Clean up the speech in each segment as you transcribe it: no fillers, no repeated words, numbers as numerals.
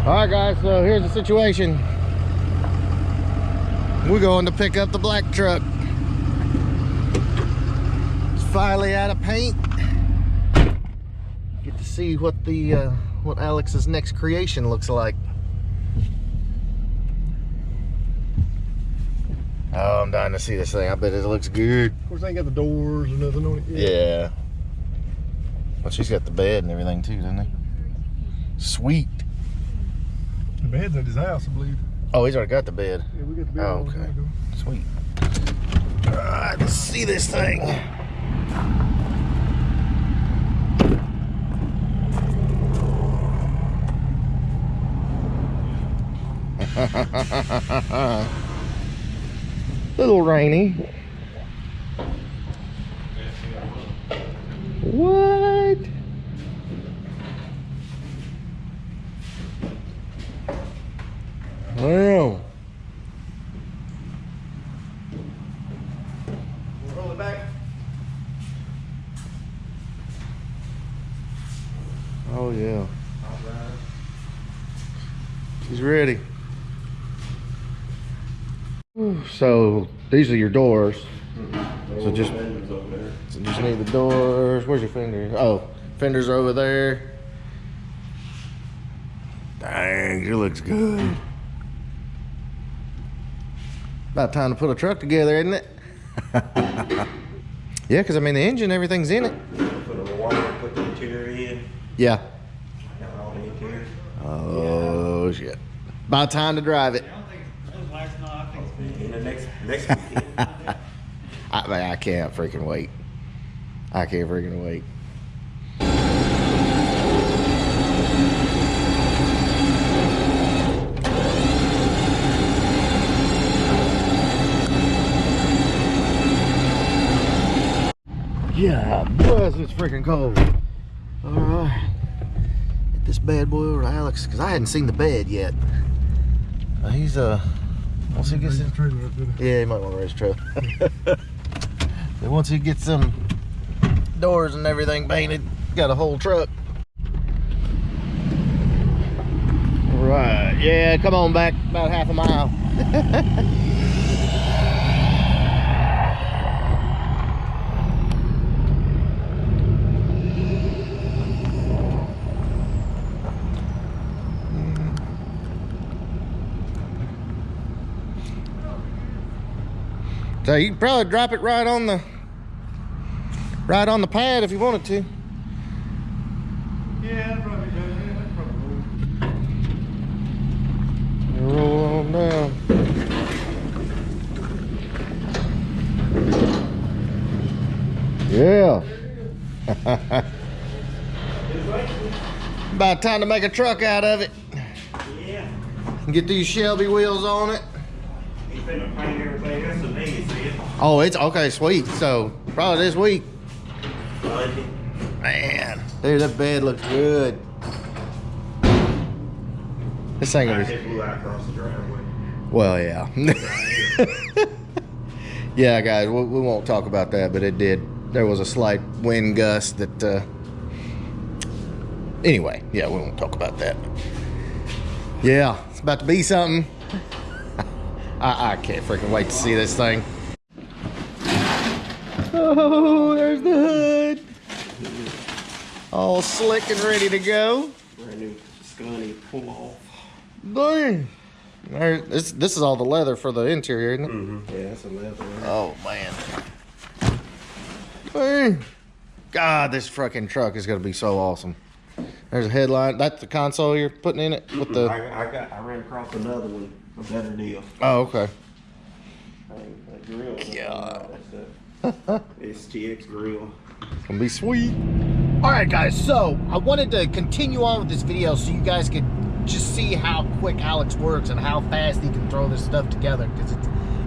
Alright guys, so here's the situation. We're going to pick up the black truck. It's finally out of paint. Get to see what what Alex's next creation looks like. Oh, I'm dying to see this thing. I bet it looks good. Of course, I ain't got the doors or nothing on it yet. Yeah. Well, she's got the bed and everything too, doesn't she? Sweet. The bed's at his house, I believe. Oh, he's already got the bed. Yeah, we got the bed. Oh, okay. Sweet. Alright, let's see this thing. Little rainy. What? Wow. Roll it back. Oh yeah. She's ready. So these are your doors. So just need the doors. Where's your fenders? Oh, fenders are over there. Dang, it looks good. About time to put a truck together, isn't it? Yeah, because I mean the engine, everything's in it. Put a water, put the interior in. Yeah. Got all the interior. Oh shit! About time to drive it. In the next weekend. I can't freaking wait. I can't freaking wait. Yeah, bless, it's freaking cold. All right, get this bad boy over to Alex because I hadn't seen the bed yet. He's once he gets in, yeah, he might want to raise the trailer. But once he gets some doors and everything painted, got a whole truck. All right, yeah, come on back about half a mile. So you can probably drop it right on the pad if you wanted to. Yeah, that probably does. Yeah, that's probably Roll on down. Yeah. About time to make a truck out of it. Yeah. And get these Shelby wheels on it. He's finna paint everything else to me, see it? Oh, it's okay, sweet. So probably this week. Monday. Man, dude, that bed looks good. This thing I is. hit blue out across the driveway. Well, yeah. Yeah, guys, we won't talk about that, but it did. There was a slight wind gust that. Anyway, yeah, we won't talk about that. Yeah, it's about to be something. I can't freaking wait to see this thing. Oh, there's the hood. All slick and ready to go. Brand new Scotty pull off. Dang. This is all the leather for the interior, isn't it? Mm-hmm. Yeah, that's a leather. Oh, man. Dang. God, this freaking truck is going to be so awesome. There's a headline. That's the console you're putting in it with the. I ran across another one, a better deal. Oh, okay. That grill. God. STX grill. It's gonna be sweet. All right, guys. So I wanted to continue on with this video so you guys could just see how quick Alex works and how fast he can throw this stuff together, because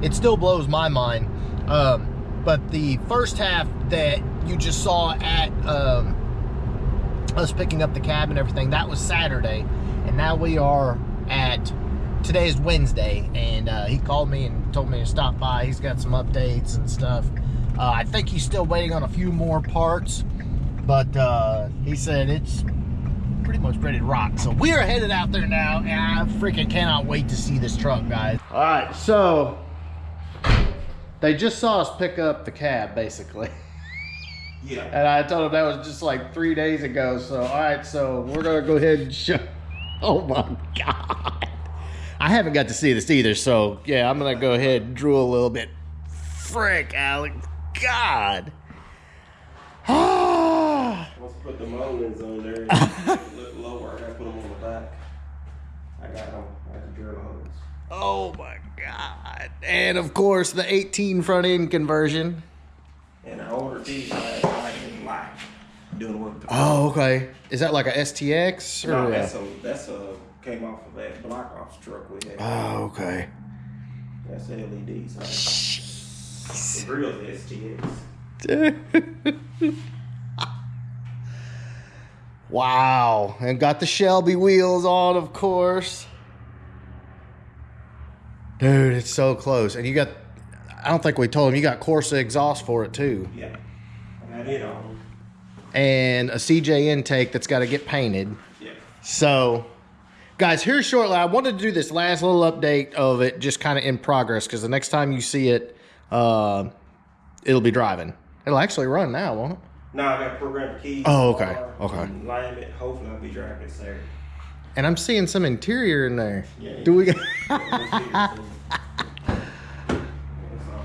it still blows my mind. But the first half that you just saw at us picking up the cab and everything, that was Saturday, and now we are at today's Wednesday, and he called me and told me to stop by. He's got some updates and stuff. I think he's still waiting on a few more parts, but he said it's pretty much ready to rock. So we are headed out there now, and I freaking cannot wait to see this truck, guys. All right, so they just saw us pick up the cab, basically. Yeah. And I told them that was just like 3 days ago. So, all right, so we're gonna go ahead and show. Oh my God. I haven't got to see this either, so yeah, I'm gonna go ahead and drool a little bit. Frick, Alex. God. Let's put the molins on there and look lower. I gotta put them on the back. I got them. I got the drill holes. Oh my God. And of course, the 18 front end conversion. And I ordered these last night in black. Doing work. Oh, okay. Is that like a STX? Or No, that's a came off of that Black Ops truck we had. Oh, okay. That's LEDs. The real STX. Wow. And got the Shelby wheels on, of course. Dude, it's so close. And you got, I don't think we told him, you got Corsa exhaust for it too. Yeah. I got it on. And a CJ intake that's got to get painted. Yeah. So, guys, here shortly, I wanted to do this last little update of it, just kind of in progress, because the next time you see it, it'll be driving. It'll actually run now, won't it? No, I got programmed keys. Oh, okay. Okay. Line it. Hopefully, I'll be driving it Saturday. And I'm seeing some interior in there. Yeah. Do we? Yeah,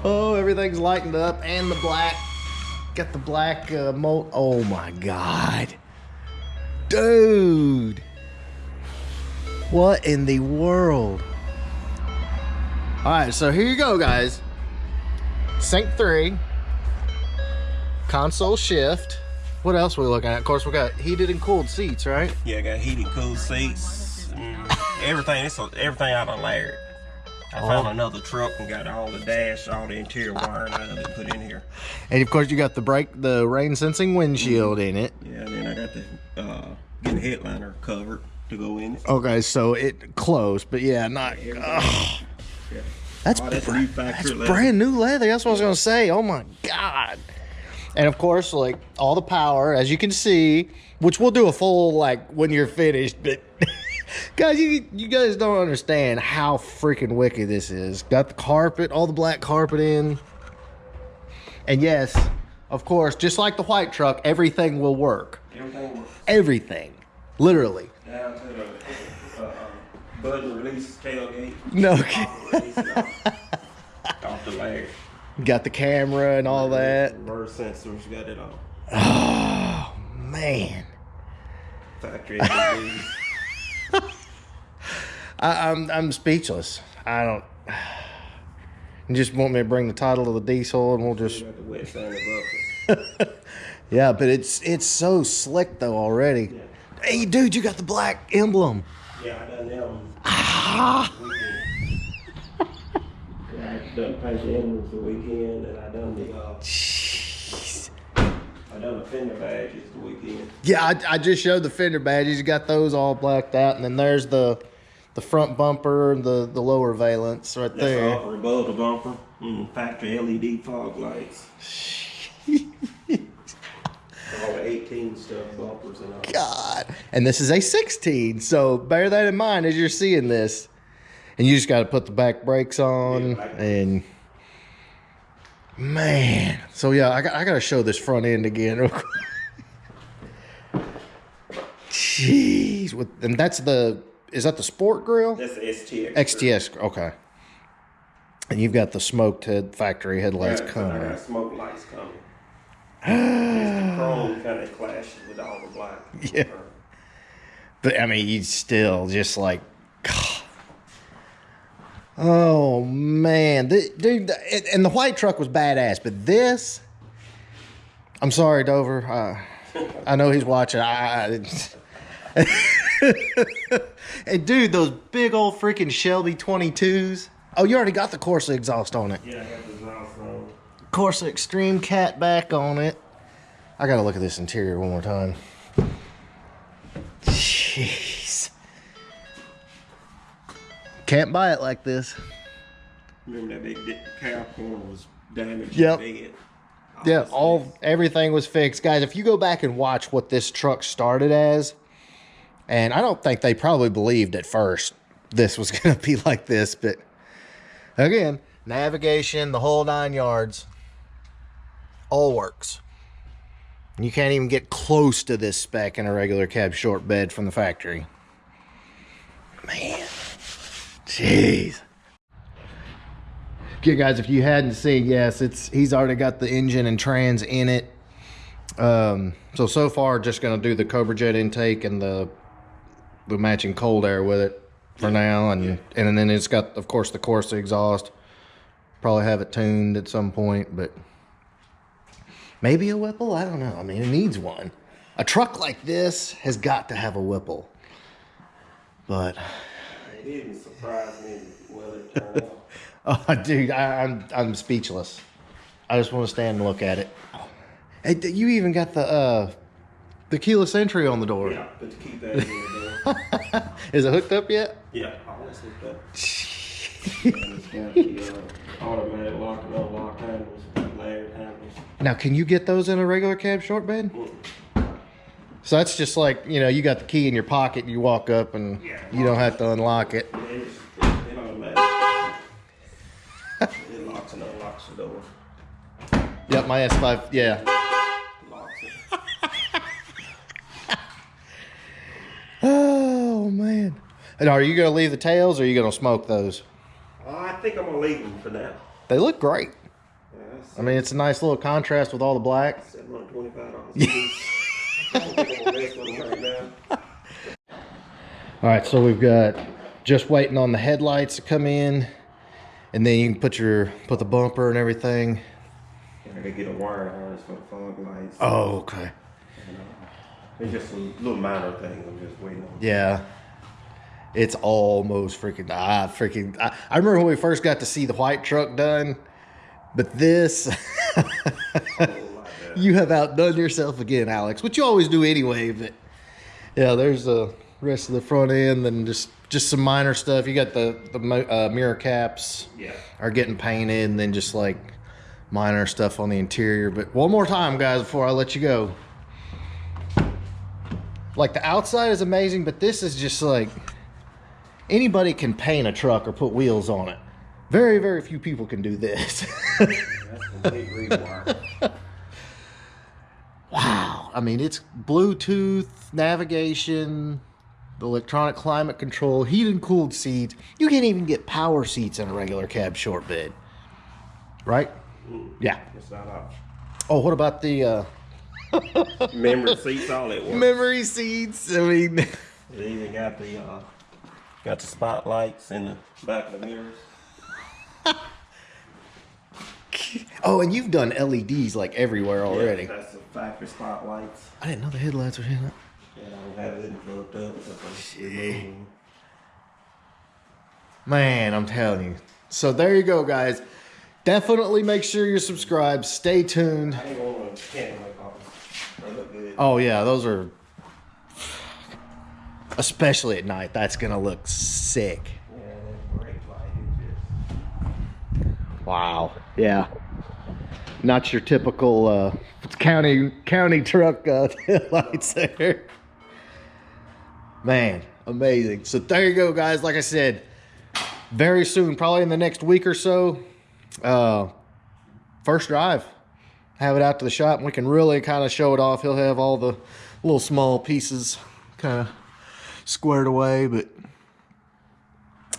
Oh, everything's lightened up, and the black. Got the black mold. Oh my God, dude! What in the world? All right, so here you go, guys. Sync 3, console shift. What else are we looking at? Of course, we got heated and cooled seats, right? Yeah, I got heated, cool seats. Everything. Everything out of lariat. I found another truck and got all the dash, all the interior wiring out of it put in here. And of course, you got the rain sensing windshield in it. Yeah, and then I got the getting the headliner covered to go in it. Okay, so it closed, but yeah, not. Yeah. That's, new factory leather. Brand new leather. That's what I was gonna say. Oh my God! And of course, like all the power, as you can see, which we'll do a full like when you're finished, but. Guys, you guys don't understand how freaking wicked this is. Got the carpet, all the black carpet in. And yes, of course, just like the white truck, everything will work. Everything works. Everything. Literally. Down to the button release tailgate. No. Off the lag. Got the camera and all that. Reverse sensors, got it all. Oh, man. Factory LEDs. I'm speechless. I don't. You just want me to bring the title of the diesel and we'll just. Got the wet sand above it. Yeah, but it's so slick though already. Yeah. Hey, dude, you got the black emblem. Yeah, I done them. Ah. Yeah, I done paint the emblems the weekend, and I done the Jeez. I done the fender badges the weekend. Yeah, I just showed the fender badges. You got those all blacked out, and then there's the front bumper and the lower valence right That's there. the upper above the bumper. Factory LED fog lights. All the 18 stuff bumpers and all. God. And this is a 16, so bear that in mind as you're seeing this. And you just got to put the back brakes on, Yeah, and man. So yeah, I got to show this front end again real quick. Jeez. And that's is that the sport grill? That's the STX. XTS, okay. And you've got the smoked factory headlights I coming. got smoke lights coming. The chrome kind of clashes with all the black. Yeah. But I mean, you still just like, God. Oh man, dude, and the white truck was badass, but this, I'm sorry, Dover. I know he's watching. And dude, those big old freaking Shelby 22s. Oh, you already got the Corsa exhaust on it. Yeah, I got the exhaust on. Corsa Extreme cat back on it. I gotta look at this interior one more time. Jeez. Can't buy it like this. Remember that big cow corner was damaged. Yep. Dead. Yeah, everything was fixed. Guys, if you go back and watch what this truck started as, And I don't think they probably believed at first this was going to be like this. But again, navigation, the whole 9 yards, all works. You can't even get close to this spec in a regular cab short bed from the factory. Man, jeez. Okay, guys, if you hadn't seen, yes, he's already got the engine and trans in it. So far, just gonna do the Cobra Jet intake and the matching cold air with it for now, and then it's got, of course, the Corsa exhaust. Probably have it tuned at some point, but maybe a Whipple. I don't know. I mean, it needs one. A truck like this has got to have a Whipple. But it didn't surprise me well it turned out. Oh, dude, I'm speechless. I just want to stand and look at it. Hey, you even got the keyless entry on the door. Yeah, but to keep that in the door. Is it hooked up yet? Yeah, all that's hooked up. And it's got the automatic lock and unlock handles, lariat handles. Now, can you get those in a regular cab short bed? So that's just like, you know, you got the key in your pocket and you walk up and you don't have to unlock it. It automatic. It locks and unlocks the door. Yep, my S5, yeah. Locks it. Oh, man. And are you going to leave the tails or are you going to smoke those? I think I'm going to leave them for now. They look great. Yeah, I mean, it's a nice little contrast with all the black. $725. I don't think I'm going to mess with them right now. All right, so we've got just waiting on the headlights to come in, and then you can put the bumper and everything. I gotta get a wire harness for the fog lights. Oh, okay. It's just a little minor thing I'm just waiting on. Yeah. It's almost freaking, I remember when we first got to see the white truck done, but this, you have outdone yourself again, Alex, which you always do anyway, but yeah, there's the rest of the front end and just some minor stuff. You got the mirror caps are getting painted, and then just like minor stuff on the interior. But one more time, guys, before I let you go. Like, the outside is amazing, but this is just like, anybody can paint a truck or put wheels on it. Very, very few people can do this. That's complete rewire. Wow. I mean, it's Bluetooth, navigation, the electronic climate control, heated and cooled seats. You can't even get power seats in a regular cab short bed. Right? Yeah. It's not option. Oh, what about the Memory seats, all it works. memory seats? I mean, They even got the spotlights in the back of the mirrors. oh, and you've done LEDs like everywhere already. Yeah, that's the factory spotlights. I didn't know the headlights were in it. Yeah, I don't have it hooked up. Shit. Man, I'm telling you. So there you go, guys. Definitely make sure you're subscribed. Stay tuned. I ain't going to camera copies. They look good. Oh yeah, those are, especially at night, that's gonna look sick. Yeah, they're great light. Wow. Yeah. Not your typical county truck lights there. Man, amazing. So there you go, guys. Like I said, very soon, probably in the next week or so, first drive. Have it out to the shop and we can really kind of show it off. He'll have all the little small pieces kind of squared away, but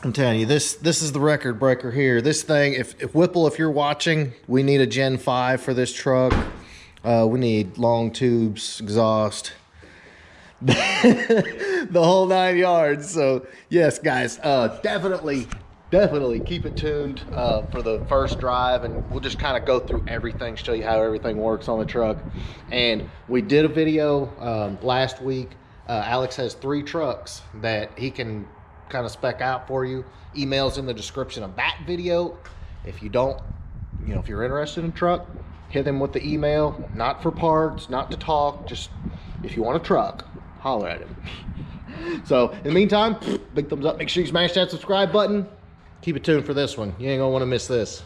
I'm telling you, this is the record breaker here. This thing, if Whipple, if you're watching, we need a Gen 5 for this truck. We need long tubes, exhaust, the whole 9 yards. So yes, guys, definitely keep it tuned for the first drive, and we'll just kind of go through everything, show you how everything works on the truck. And we did a video last week. Alex has 3 trucks that he can kind of spec out for you. Email's in the description of that video. If you don't, if you're interested in a truck, hit him with the email. Not for parts, not to talk, just if you want a truck, holler at him. So in the meantime, big thumbs up. Make sure you smash that subscribe button. Keep it tuned for this one. You ain't gonna want to miss this.